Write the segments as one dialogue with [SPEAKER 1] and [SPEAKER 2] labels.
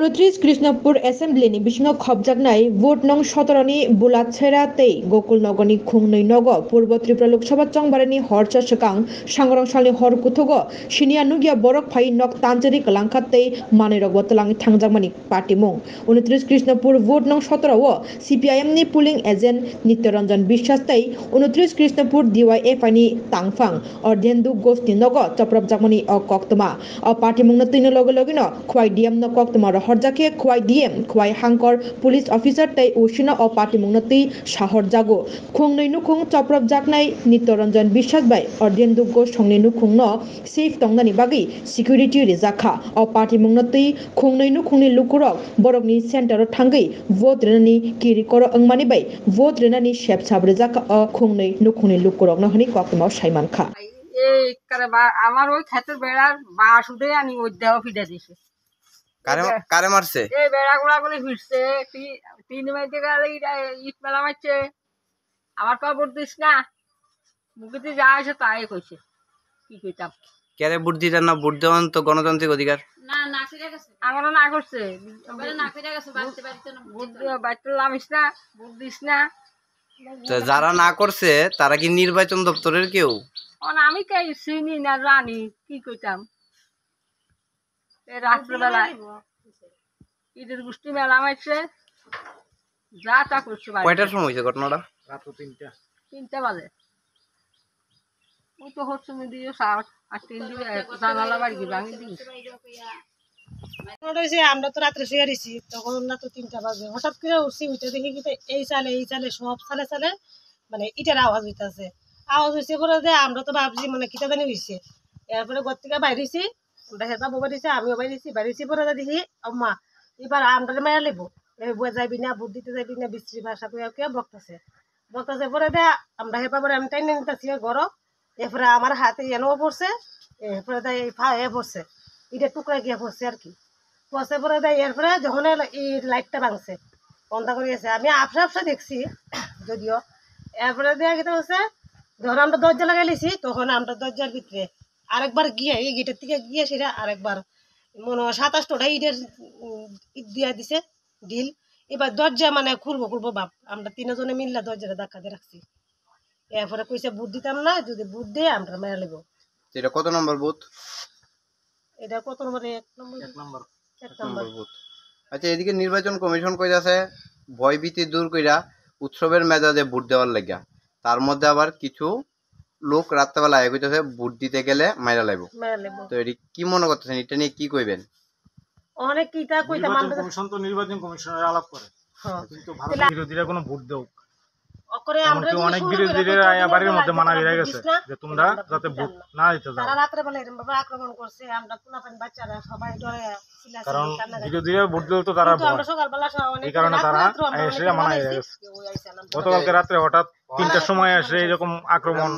[SPEAKER 1] 29 Krishnapur एसेम्ब्लीनि बिसिङाव खबजागनाय vote नं 17 नि बुलातसेरातै गकुलनगरनि खुंनै नग पूर्व त्रिपुरा लोकसभा चंबारनि हरचा सकां सांग्रांसालि हर कुथुग सिनिया नुगिया बरक फाइ नक तांचेरि कलांखातै मानेरक बतलांनि थांजागमानि पार्टी मुं 29 कृष्णपुर भोट नं 17 ओ सीपीआईएम नि पुलिंग एजेंट नित्यरंजन विश्वास तै 29 कृष्णपुर डीवाईएफ नि तांगफां अर्धेन्दु गोष्ठी नग चप्रब जागमानि कक्तमा पार्टी मुंनो तैनो लगे लगेनो खुवाई डीएम न कक्तमा हरजाके खुवाई डीएम खुवाई हांकर पुलिस ऑफिसर तै उसिना पार्टी मुंनो तै शहर जागो खुंनै नुखुं चप्रब जागनाय नित्यरंजन विश्वास बाय अर्धेन्दु गोष्ठ संनि नुखुं न सेफ तंगनानि बागै सिक्यूरिटी रिजाखा पार्टी मुंनो तै खुंनै नुखुंनि लुकुरक बरकनि सेंटर थांगै वोट रेनानि किरि कर अंमानि बाय वोट रेनानि शेप साब्रे जाका खुंनै नुखुंनि लुकुरक न हनि कक्तमा साइमानखा
[SPEAKER 2] এই করে আমার ওই ক্ষেতের বেড়ার বাঁশ উঠে আমি ওই দেহ ফিটে দিছি
[SPEAKER 3] কারে মারছে
[SPEAKER 2] এই বেড়াগুলা গুলি ফিরছে তিন মাইতে গেলে ইট মেলা মারছে আমার খবর দিস না মুখেতে যা আছে তাই কইছে কি কইতাম
[SPEAKER 3] কেরে ভোট দিতেন না ভোট দেওয়ান তো গণতান্ত্রিক অধিকার
[SPEAKER 2] আমারও না করছে বাড়িতে নামিস না ভোট দিস না
[SPEAKER 3] তো যারা না করছে তারা কি নির্বাচন দপ্তরের কেউ
[SPEAKER 2] আমি কে চিনি না জানি কি কইতাম এই রাত্রেবেলা ঈদের গোষ্ঠী মেলা মারছে যা তা করছে
[SPEAKER 3] কয়টার সময় হয়েছে ঘটনাটা
[SPEAKER 4] রাত
[SPEAKER 2] 3টা বাজে ওই তো হচ্ছে দিয়ে 3 দিকে জানালা বাড়ি ভাঙি দিই
[SPEAKER 5] আমরা তো রাত্রে শুয়ে দিছি তখন না তো 3টা বাজে হঠাৎ করে উঠছি উঠে দেখি কি এই চালে সব চালে মানে ইটার আওয়াজ হইতাছে আওয়াজ হয়েছে পরে যে আমরা তো ভাবছি মানে কিটা জানি হয়েছে এরপরে ঘর থেকে বাইরেছি আমরা হেতা বউ বাড়িছি আমিও বাইরেছি পরে দেখি আম্মা এবার আমরা মেয়া লেবো যাইবি না ভোট দিতে যাইবি না বিশ্রী ভাষা কেউ বকতেছে পরে দে আমরা হেপা পরে আমি টাইনে নিতেছি ঘর এরপরে আমার হাতে এনেও পড়ছে এরপরে দেয় এ পড়ছে ইটা টুকরা গিয়ে পড়ছে আর কি পড়ছে পরে দেয় এরপরে যখন এই লাইটটা ভাঙছে বন্ধ করে গেছে আমি আপসা দেখছি যদিও এরপরে দেয়া গেতে হচ্ছে যখন আমরা দরজা লাগাই লিছি তখন আমরা দরজার ভিতরে আরেকবার গিয়ে এই গেটের থেকে গিয়ে সেটা আরেকবার মনে হয় 27টা ইটের ইট দিয়া দিছে ঢিল এবার দরজা মানে খুলবো বাপ আমরা 3 জনে মিললে দরজাটা ধাক্কা দিয়ে রাখছি এরপরে কইছে বুট দিতাম না যদি বুট দিয়ে আমরা মেরে নেবো
[SPEAKER 3] এটা কত নম্বর বুথ
[SPEAKER 5] এটা কত নম্বর 1 নম্বর
[SPEAKER 3] বুথ আচ্ছা এদিকে নির্বাচন কমিশন কইতাছে ভয়ভীতি দূর কইরা উৎসবের মেজাজে ভোট দেওয়ার লাগা তার মধ্যে আবার কিছু লোক রাত্রেবেলা আয় কইতাছে ভোট দিতে গেলে মাইরা লাইব তো এটি কি মনে করতেছেন এটা নিয়ে কি কইবেন
[SPEAKER 5] অনেক কিটা কইতাম আমরা
[SPEAKER 4] কমিশন তো নির্বাচন কমিশনের আলাপ করে কিন্তু ভারত বিরোধীরা কোনো ভোট দেও
[SPEAKER 5] করে আমরা
[SPEAKER 4] অনেক বিরোধীরা বাড়ির মধ্যে মানা হয়ে গেছে যে তোমরা যাতে ভোট না দিতে যাও
[SPEAKER 5] তারা রাতে বেলা এরকম ভাবে আক্রমণ করছে আমরা পুনাপান বাচ্চারা সবাই ডরে
[SPEAKER 4] কারণ বিরোধীরা ভোট দিলে তো তারা
[SPEAKER 5] আমরা সকালবেলা অনেক
[SPEAKER 4] এই কারণে তারা এসে মানা হয়ে গেছে গতকালকে রাতে হঠাৎ 3টার সময় এসে এরকম আক্রমণ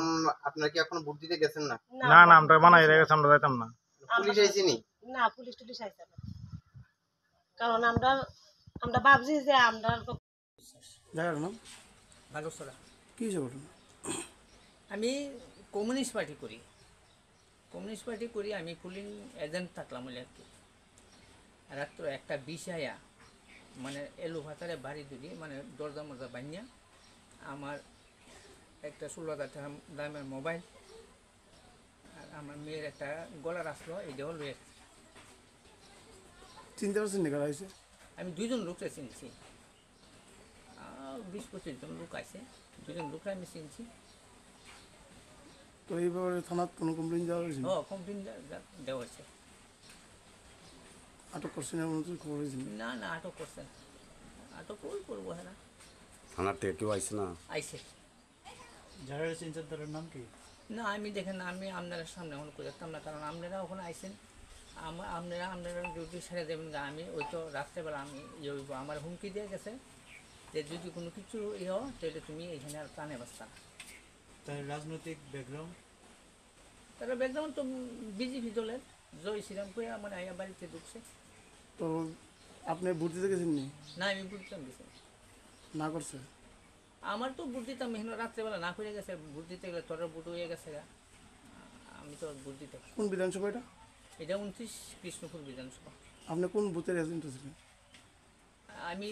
[SPEAKER 3] আপনারা কি এখন ভোট দিতে গেছেন না
[SPEAKER 4] না আমরা মানা হয়ে গেছে আমরা যাইতাম না
[SPEAKER 3] পুলিশ আইছেনি
[SPEAKER 5] না পুলিশ টুলিশ আইছে না কারণ আমরা ভাবছি যে আমরা
[SPEAKER 6] জায়গার নাম
[SPEAKER 7] ভালোসরা
[SPEAKER 6] কী ঘটনা
[SPEAKER 7] আমি কমিউনিস্ট পার্টি করি আমি পুলিং এজেন্ট থাকলাম বলে আর কি রাত্র একটা বিষয়া মানে এলো ভাতারে বাড়ি দুলি মানে দরজা মরজা বানিয়া আমার একটা 16,000 টাকা দামের মোবাইল আর আমার মেয়ের একটা গলার আসলো এইটাও লয়ে
[SPEAKER 6] চিনতে পারছেন না কারা হয়েছে
[SPEAKER 7] আমি 2জন লোককে চিনছি 20-25 জন লোক আছে 2জন লোককে আমি চিনছি
[SPEAKER 6] তো এই ব্যাপারে থানার কোনো কমপ্লেন দেওয়া হয়েছে
[SPEAKER 7] কমপ্লেন দেওয়া হয়েছে
[SPEAKER 6] আটক করছেন এমন কিছু খবর হয়েছে
[SPEAKER 7] না আটক করছেন আটক করবো হ্যাঁ না
[SPEAKER 8] থানার থেকে কেউ আইছে না
[SPEAKER 7] আইসে
[SPEAKER 4] যারা চিনছেন তাদের নাম কি
[SPEAKER 7] না আমি দেখেন আমি আপনাদের সামনে এখন করতাম না কারণ আপনারা ওখানে আইসেন আপনারা ডিউটি সেরে দেবেন আমি ওই তো রাত্রেবেলা আমি ইয়ে হইব আমার হুমকি দিয়ে গেছে যে যদি কোনো কিছু ইয়ে হয় তাহলে তুমি এখানে আর প্রাণে বাঁচতা না
[SPEAKER 4] তার রাজনৈতিক ব্যাকগ্রাউন্ড
[SPEAKER 7] তারা ব্যাকগ্রাউন্ড তো বিজেপি দলের জয় শ্রীরাম করে আমার আয়া বাড়িতে ঢুকছে
[SPEAKER 6] তো আপনি ভোট দিতে গেছেন নি
[SPEAKER 7] না আমি বুঝতাম গেছি
[SPEAKER 6] না করছে
[SPEAKER 7] আমার তো ভোট দিতাম এখানে রাত্রেবেলা না করে গেছে ভোট দিতে গেলে তোর ভোট হয়ে গেছে আমি তো ভোট দিতে
[SPEAKER 6] কোন বিধানসভা এটা
[SPEAKER 7] এটা 29 কৃষ্ণপুর বিধানসভা
[SPEAKER 6] আপনি কোন বুথের এজেন্ট ছিলেন?
[SPEAKER 7] আমি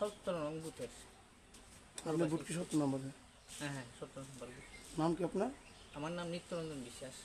[SPEAKER 7] 17 নং বুথের।
[SPEAKER 6] আপনি ভোট কি 70 নম্বরে?
[SPEAKER 7] হ্যাঁ 17 নম্বর বুথ।
[SPEAKER 6] নাম কি আপনার?
[SPEAKER 7] আমার নাম নিত্যরঞ্জন বিশ্বাস।